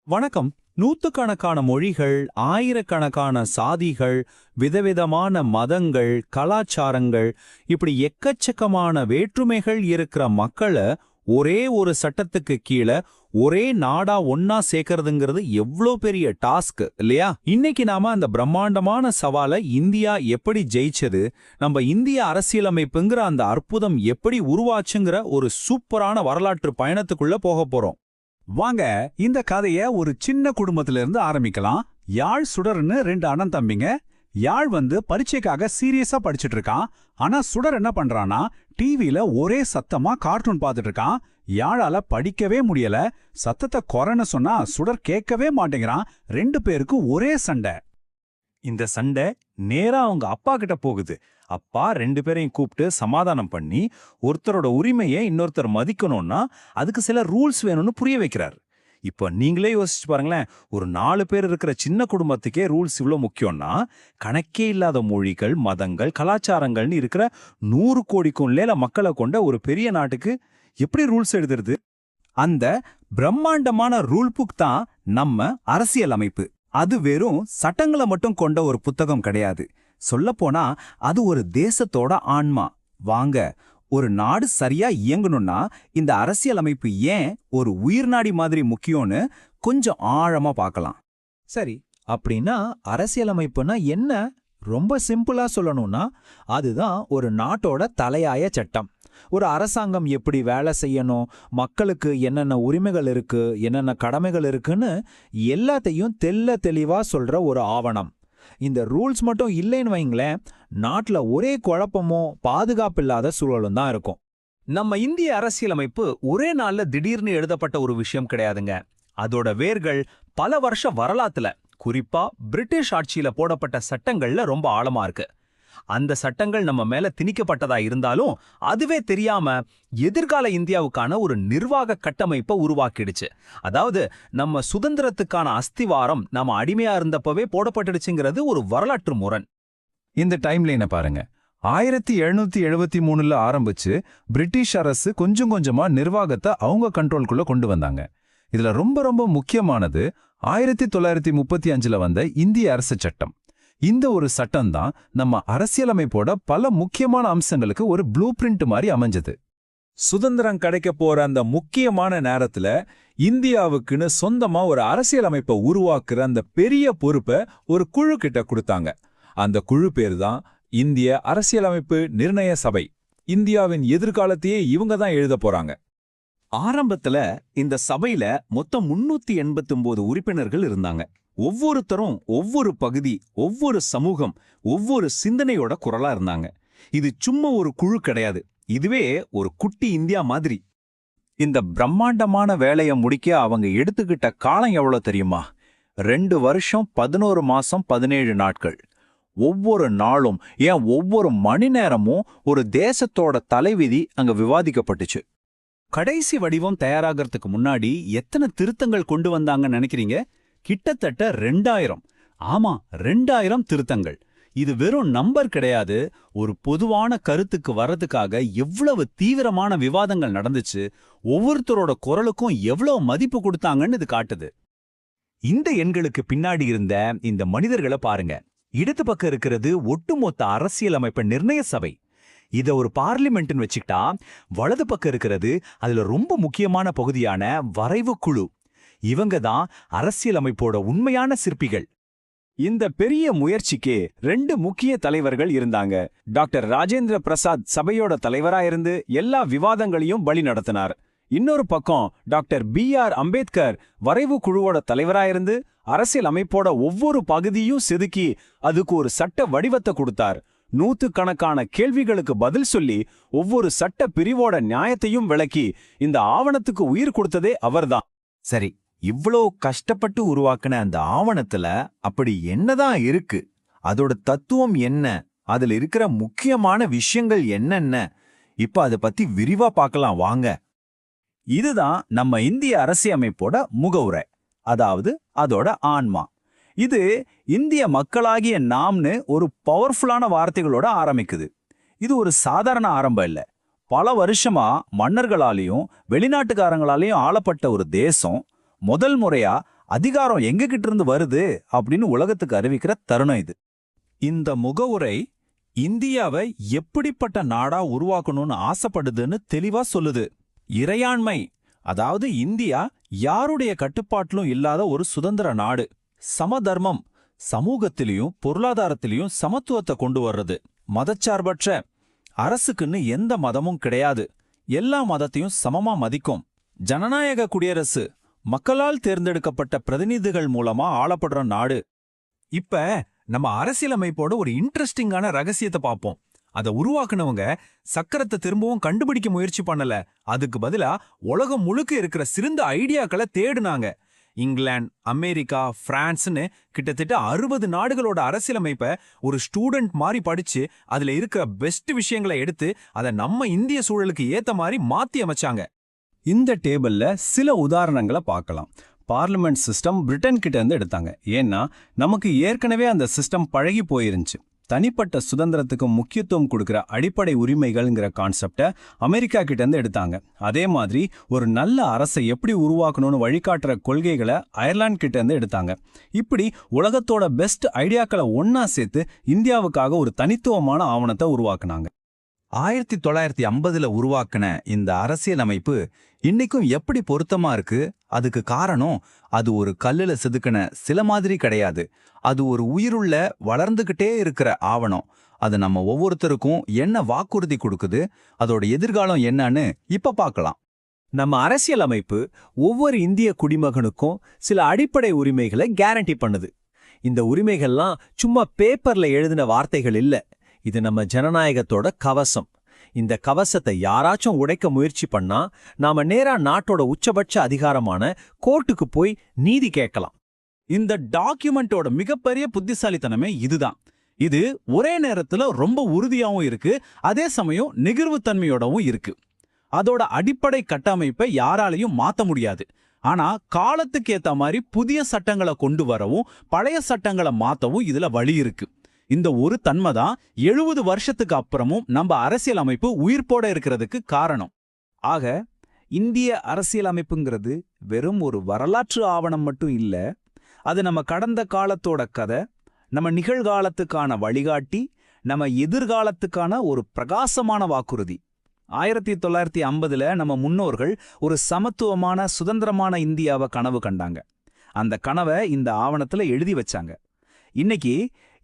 வணக்கம். நூத்துக்கணக்கான மொழிகள், ஆயிரக்கணக்கான சாதிகள், விதவிதமான மதங்கள், கலாச்சாரங்கள், இப்படி எக்கச்சக்கமான வேற்றுமைகள் இருக்கிற மக்கள ஒரே ஒரு சட்டத்துக்கு கீழ ஒரே நாடா ஒன்னா சேர்க்கறதுங்கிறது எவ்ளோ பெரிய டாஸ்க் இல்லையா? இன்னைக்கு நாம அந்த பிரம்மாண்டமான சவாலை இந்தியா எப்படி ஜெயிச்சது, நம்ம இந்திய அரசியலமைப்புங்கிற அந்த அற்புதம் எப்படி உருவாச்சுங்கிற ஒரு சூப்பரான வரலாற்று பயணத்துக்குள்ள போக போறோம். வாங்க, இந்த கதைய ஒரு சின்ன குடும்பத்துல இருந்து ஆரம்பிக்கலாம். யாழ் சுடர்னு ரெண்டு அண்ணன் தம்பிங்க. யாழ் பரீட்சைக்காக சீரியஸா படிச்சுட்டு இருக்கான். ஆனா சுடர் என்ன பண்றானா, டிவில ஒரே சத்தமா கார்ட்டூன் பார்த்துட்டு இருக்கான். யாழால படிக்கவே முடியல. சத்தத்தை குறைன்னு சொன்னா சுடர் கேட்கவே மாட்டேங்கிறான். ரெண்டு பேருக்கும் ஒரே சண்டை. இந்த சண்டை நேரா அவங்க அப்பா கிட்ட போகுது. அப்பா ரெண்டு பேரையும் கூப்பிட்டு சமாதானம் பண்ணி ஒருத்தரோட உரிமையை இன்னொருத்தர் மதிக்கணும்னா அதுக்கு சில ரூல்ஸ் வேணும்னு புரிய வைக்கிறார். இப்போ நீங்களே யோசிச்சு பாருங்களேன், ஒரு 4 பேர் இருக்கிற சின்ன குடும்பத்துக்கே ரூல்ஸ் இவ்வளோ முக்கியம்னா கணக்கே இல்லாத மொழிகள், மதங்கள், கலாச்சாரங்கள்னு இருக்கிற 100 கோடிக்கும் மேல மக்களை கொண்ட ஒரு பெரிய நாட்டுக்கு எப்படி ரூல்ஸ் எழுதுறது? அந்த பிரம்மாண்டமான ரூல் புக் தான் நம்ம அரசியலமைப்பு. அது வெறும் சட்டங்களை மட்டும் கொண்ட ஒரு புத்தகம் கிடையாது. சொல்லப்போனா அது ஒரு தேசத்தோட ஆன்மா. வாங்க, ஒரு நாடு சரியா இயங்கணும்னா இந்த அரசியலமைப்பு ஏன் ஒரு உயிர்நாடி மாதிரி முக்கியம்னு கொஞ்சம் ஆழமா பார்க்கலாம். சரி, அப்படின்னா அரசியலமைப்புனா என்ன? ரொம்ப சிம்பிளா சொல்லணும்னா அதுதான் ஒரு நாட்டோட தலையாய சட்டம். ஒரு அரசாங்கம் எப்படி வேலை செய்யணும், மக்களுக்கு என்னென்ன உரிமைகள் இருக்கு, என்னென்ன கடமைகள் இருக்குன்னு எல்லாத்தையும் தெள்ள தெளிவா சொல்ற ஒரு ஆவணம். இந்த ரூல்ஸ் மட்டும் இல்லைன்னு வைங்களேன், நாட்டுல ஒரே குழப்பமும் பாதுகாப்பில்லாத சூழலும் தான் இருக்கும். நம்ம இந்திய அரசியலமைப்பு ஒரே நாள்ல திடீர்னு எழுதப்பட்ட ஒரு விஷயம் கிடையாதுங்க. அதோட வேர்கள் பல வருஷ வரலாத்துல, குறிப்பா பிரிட்டிஷ் ஆட்சியில போடப்பட்ட சட்டங்கள்ல ரொம்ப ஆழமா இருக்கு. அந்த சட்டங்கள் நம்ம மேல திணிக்கப்பட்டதா இருந்தாலும் அதுவே தெரியாம எதிர்கால இந்தியாவுக்கான ஒரு நிர்வாக கட்டமைப்பை உருவாக்கிடுச்சு. அதாவது நம்ம சுதந்திரத்துக்கான அஸ்திவாரம் நம்ம அடிமையா இருந்தப்பவே போடப்பட்டுடுச்சுங்கிறது ஒரு வரலாற்று முரண். இந்த டைம்லைனை பாருங்க. 1773ல ஆரம்பிச்சு பிரிட்டிஷ் அரசு கொஞ்சம் கொஞ்சமா நிர்வாகத்தை அவங்க கண்ட்ரோல்குள்ள கொண்டு வந்தாங்க. இதுல ரொம்ப ரொம்ப முக்கியமானது 1935ல வந்த இந்திய அரசு சட்டம். இந்த ஒரு சட்டம் தான் நம்ம அரசியலமைப்போட பல முக்கியமான அம்சங்களுக்கு ஒரு ப்ளூ பிரிண்ட் மாதிரி அமைஞ்சது. சுதந்திரம் கிடைக்க போற அந்த முக்கியமான நேரத்துல இந்தியாவுக்குன்னு சொந்தமா ஒரு அரசியலமைப்பை உருவாக்குற அந்த பெரிய பொறுப்பை ஒரு குழு கிட்ட கொடுத்தாங்க. அந்த குழு பேர் தான் இந்திய அரசியலமைப்பு நிர்ணய சபை. இந்தியாவின் எதிர்காலத்தையே இவங்க தான் எழுத போறாங்க. ஆரம்பத்துல இந்த சபையில மொத்தம் 389 உறுப்பினர்கள் இருந்தாங்க. ஒவ்வொருத்தரும் ஒவ்வொரு பகுதி, ஒவ்வொரு சமூகம், ஒவ்வொரு சிந்தனையோட குரலா இருந்தாங்க. இது சும்மா ஒரு குழு கிடையாது, இதுவே ஒரு குட்டி இந்தியா மாதிரி. இந்த பிரம்மாண்டமான வேலையை முடிக்க அவங்க எடுத்துக்கிட்ட காலம் எவ்வளவு தெரியுமா? 2 வருஷம் 11 மாசம் 17 நாட்கள். ஒவ்வொரு நாளும், ஏன் ஒவ்வொரு மணி நேரமும் ஒரு தேசத்தோட தலைவிதி அங்க விவாதிக்கப்பட்டுச்சு. கடைசி வடிவம் தயாராகிறதுக்கு முன்னாடி எத்தனை திருத்தங்கள் கொண்டு வந்தாங்கன்னு நினைக்கிறீங்க? கிட்டத்தட்ட 2000. ஆமா, 2000 திருத்தங்கள். இது வெறும் நம்பர் கிடையாது. ஒரு பொதுவான கருத்துக்கு வர்றதுக்காக எவ்வளவு தீவிரமான விவாதங்கள் நடந்துச்சு, ஒவ்வொருத்தரோட குரலுக்கும் எவ்வளவு மதிப்பு கொடுத்தாங்கன்னு இது காட்டுது. இந்த எண்களுக்கு பின்னாடி இருந்த இந்த மனிதர்களை பாருங்க. இடது பக்கம் இருக்கிறது ஒட்டுமொத்த அரசியலமைப்பு நிர்ணய சபை. இத ஒரு பார்லிமெண்ட்னு வச்சுக்கிட்டா, வலது பக்கம் இருக்கிறது அதுல ரொம்ப முக்கியமான பகுதியான வரைவு குழு. இவங்க தான் அரசியலமைப்போட உண்மையான சிற்பிகள். இந்த பெரிய முயற்சிக்கு 2 முக்கிய தலைவர்கள் இருந்தாங்க. டாக்டர் ராஜேந்திர பிரசாத் சபையோட தலைவரா இருந்து எல்லா விவாதங்களையும் வழி நடத்தினார். இன்னொரு பக்கம் டாக்டர் BR அம்பேத்கர் வரைவு குழுவோட தலைவரா இருந்து அரசியல் அமைப்போட ஒவ்வொரு பகுதியும் செதுக்கி அதுக்கு ஒரு சட்ட வடிவத்தை கொடுத்தார். நூத்துக்கணக்கான கேள்விகளுக்கு பதில் சொல்லி ஒவ்வொரு சட்ட பிரிவோட நியாயத்தையும் விளக்கி இந்த ஆவணத்துக்கு உயிர் கொடுத்ததே அவர்தான். சரி, இவ்ளோ கஷ்டப்பட்டு உருவாக்குன அந்த ஆவணத்துல அப்படி என்னதான் இருக்கு? அதோட தத்துவம் என்ன? அதுல இருக்கிற முக்கியமான விஷயங்கள் என்னென்ன? இப்ப அதை பத்தி விரிவா பார்க்கலாம் வாங்க. இதுதான் நம்ம இந்திய அரசியலமைப்போட முகவுரை, அதாவது அதோட ஆன்மா. இது இந்திய மக்களாகிய நாம்னு ஒரு பவர்ஃபுல்லான வார்த்தைகளோட ஆரம்பிக்குது. இது ஒரு சாதாரண ஆரம்பம் இல்ல. பல வருஷமா மன்னர்களாலையும் வெளிநாட்டுக்காரங்களாலையும் ஆளப்பட்ட ஒரு தேசம் முதல் முறையா அதிகாரம் எங்க கிட்ட இருந்து வருது அப்படின்னு உலகத்துக்கு அறிவிக்கிற தருணம் இது. இந்த முகவுரை இந்தியாவை எப்படிப்பட்ட நாடா உருவாக்கணும்னு ஆசைப்படுதுன்னு தெளிவா சொல்லுது. இறையாண்மை, அதாவது இந்தியா யாருடைய கட்டுப்பாட்டிலும் இல்லாத ஒரு சுதந்திர நாடு. சமதர்மம், சமூகத்திலையும் பொருளாதாரத்திலையும் சமத்துவத்தை கொண்டு வர்றது. மதச்சார்பற்ற, அரசுக்குன்னு எந்த மதமும் கிடையாது, எல்லா மதத்தையும் சமமா மதிக்கும். ஜனநாயக குடியரசு, மக்களால் தேர்ந்தெடுக்கப்பட்ட பிரதிநிதிகள் மூலமா ஆளப்படுற நாடு. இப்ப நம்ம அரசியலமைப்போட ஒரு இன்ட்ரெஸ்டிங்கான ரகசியத்தை பார்ப்போம். அதை உருவாக்குனவங்க சக்கரத்தை திரும்பவும் கண்டுபிடிக்க முயற்சி பண்ணல, அதுக்கு பதிலா உலகம் முழுக்க இருக்கிற சிறந்த ஐடியாக்களை தேடுனாங்க. இங்கிலாந்து, அமெரிக்கா, பிரான்ஸ்னு கிட்டத்தட்ட 60 நாடுகளோட அரசியலமைப்பை ஒரு ஸ்டூடெண்ட் மாதிரி படிச்சு அதுல இருக்கிற பெஸ்ட் விஷயங்களை எடுத்து அதை நம்ம இந்திய சூழலுக்கு ஏத்த மாதிரி மாத்தி அமைச்சாங்க. இந்த டேபிள்ல சில உதாரணங்களை பார்க்கலாம். பார்லிமெண்ட் சிஸ்டம் பிரிட்டன் கிட்ட இருந்து எடுத்தாங்க. ஏன்னா நமக்கு ஏற்கனவே அந்த சிஸ்டம் பழகி போயிருந்துச்சு. தனிப்பட்ட சுதந்திரத்துக்கு முக்கியத்துவம் கொடுக்கிற அடிப்படை உரிமைகள்ங்கிற கான்செப்டை அமெரிக்கா கிட்ட இருந்து எடுத்தாங்க. அதே மாதிரி ஒரு நல்ல அரசை எப்படி உருவாக்கணும்னு வழிகாட்டுற கொள்கைகளை அயர்லாந்து கிட்ட இருந்து எடுத்தாங்க. இப்படி உலகத்தோட பெஸ்ட் ஐடியாக்களை ஒன்னா சேர்த்து இந்தியாவுக்காக ஒரு தனித்துவமான ஆவணத்தை உருவாக்குனாங்க. 1950ல உருவாக்கின இந்த அரசியலமைப்பு இன்னைக்கும் எப்படி பொருத்தமா இருக்கு? அதுக்கு காரணம் அது ஒரு கல்லுல செதுக்கின சில மாதிரி கிடையாது. அது ஒரு உயிருள்ள, வளர்ந்துகிட்டே இருக்கிற ஆவணம். அது நம்ம ஒவ்வொருத்தருக்கும் என்ன வாக்குறுதி கொடுக்குது, அதோட எதிர்காலம் என்னன்னு இப்ப பார்க்கலாம். நம்ம அரசியலமைப்பு ஒவ்வொரு இந்திய குடிமகனுக்கும் சில அடிப்படை உரிமைகளை கேரண்டி பண்ணுது. இந்த உரிமைகள்லாம் சும்மா பேப்பர்ல எழுதின வார்த்தைகள் இல்ல. இது நம்ம ஜனநாயகத்தோட கவசம். இந்த கவசத்தை யாராச்சும் உடைக்க முயற்சி பண்ணா நாம நேரா நாட்டோட உச்சபட்ச அதிகாரமான கோர்ட்டுக்கு போய் நீதி கேட்கலாம். இந்த டாக்குமெண்டோட மிகப்பெரிய புத்திசாலித்தனமே இதுதான். இது ஒரே நேரத்துல ரொம்ப உறுதியாவும் இருக்கு, அதே சமயம் நெகிழ்வுத்தன்மையோடவும் இருக்கு. அதோட அடிப்படை கட்டமைப்பை யாராலையும் மாத்த முடியாது. ஆனா காலத்துக்கு ஏத்த மாதிரி புதிய சட்டங்களை கொண்டு வரவும் பழைய சட்டங்களை மாத்தவும் இதுல வழி இருக்கு. இந்த ஒரு தன்மை தான் 70 வருஷத்துக்கு அப்புறமும் நம்ம அரசியலமைப்பு உயிர்ப்போட இருக்கிறதுக்கு காரணம். ஆக இந்திய அரசியலமைப்புங்கிறது வெறும் ஒரு வரலாற்று ஆவணம் மட்டும் இல்ல, அது நம்ம கடந்த காலத்தோட கதை, நம்ம நிகழ்காலத்துக்கான வழிகாட்டி, நம்ம எதிர்காலத்துக்கான ஒரு பிரகாசமான வாக்குறுதி. 1950ல நம்ம முன்னோர்கள் ஒரு சமத்துவமான, சுதந்திரமான இந்தியாவை கனவு கண்டாங்க. அந்த கனவை இந்த ஆவணத்துல எழுதி வச்சாங்க. இன்னைக்கு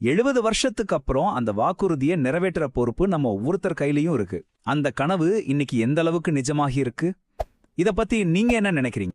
70 வருஷத்துக்கு அப்புறம் அந்த வாக்குறுதியை நிறைவேற்ற பொறுப்பு நம்ம ஒவ்வொருத்தர் கையிலையும் இருக்கு. அந்த கனவு இன்னைக்கு எந்த அளவுக்கு நிஜமாகி இருக்கு? இத பத்தி நீங்க என்ன நினைக்கிறீங்க?